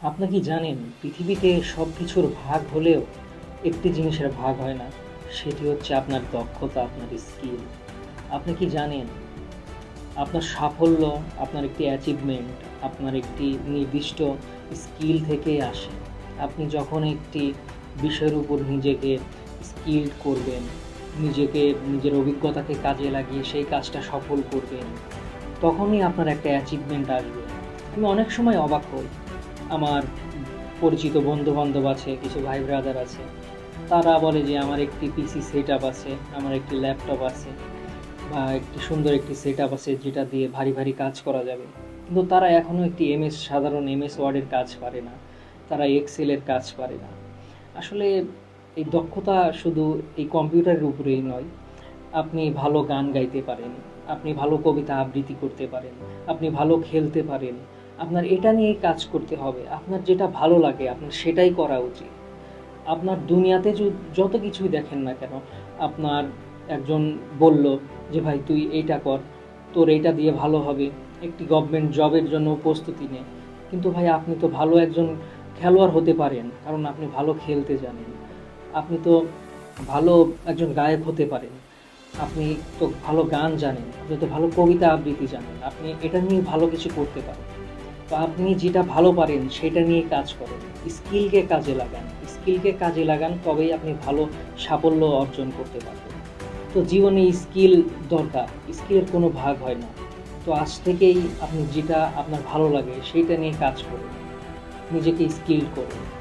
আপনি কি জানেন পৃথিবীতে সব কিছুর ভাগ হলেও একটি জিনিসের ভাগ হয় না, সেটি হচ্ছে আপনার দক্ষতা, আপনার স্কিল। আপনি কি জানেন আপনার সাফল্য, আপনার একটি অ্যাচিভমেন্ট, আপনার একটি নির্দিষ্ট স্কিল থেকেই আসে। আপনি যখন একটি বিষয়ের উপর নিজেকে স্কিলড করবেন, নিজের অভিজ্ঞতাকে কাজে লাগিয়ে সেই কাজটা সফল করবেন, তখনই আপনার একটা অ্যাচিভমেন্ট আসবে। আমি অনেক সময় অবাক হই। আমার পরিচিত বন্ধু-বান্ধব আছে, কিছু ভাই ব্রাদার আছে। তারা বলে যে আমার একটি পিসি সেটআপ আছে, আমার একটি ল্যাপটপ আছে বা একটি সুন্দর একটি সেটআপ আছে যেটা দিয়ে ভারী, ভারী কাজ করা যাবে। কিন্তু তারা এখনও একটি সাধারণ এমএস ওয়ার্ডের কাজ পারে না। তারা এক্সেলের কাজ পারে না। আসলে এই দক্ষতা শুধু এই কম্পিউটারের উপরেই নয়। আপনি ভালো গান গাইতে পারেন, আপনি ভালো কবিতা আবৃত্তি করতে পারেন, আপনি ভালো খেলতে পারেন। আপনার এটা নিয়েই কাজ করতে হবে। আপনার যেটা ভালো লাগে আপনার সেটাই করা উচিত। আপনার দুনিয়াতে যত কিছুই দেখেন না কেন, আপনার একজন বলল যে ভাই তুই এইটা কর, তোর এইটা দিয়ে ভালো হবে, একটি গভর্নমেন্ট জবের জন্য প্রস্তুতি নে। কিন্তু ভাই আপনি তো ভালো একজন খেলোয়াড় হতে পারেন, কারণ আপনি ভালো খেলতে জানেন। আপনি তো ভালো একজন গায়ক হতে পারেন, আপনি তো ভালো গান জানেন, আপনি তো ভালো কবিতা আবৃত্তি জানেন, আপনি এটা নিয়ে ভালো কিছু করতে পারেন। তো আপনি যেটা ভালো পারেন সেটা নিয়ে কাজ করেন, স্কিলকে কাজে লাগান। স্কিলকে কাজে লাগান, তবেই আপনি ভালো সাফল্য অর্জন করতে পারবেন। তো জীবনে স্কিল দরকার, স্কিলের কোনো ভাগ হয় না। তো আজ থেকেই আপনি যেটা আপনার ভালো লাগে সেইটা নিয়ে কাজ করুন, নিজেকে স্কিল করুন।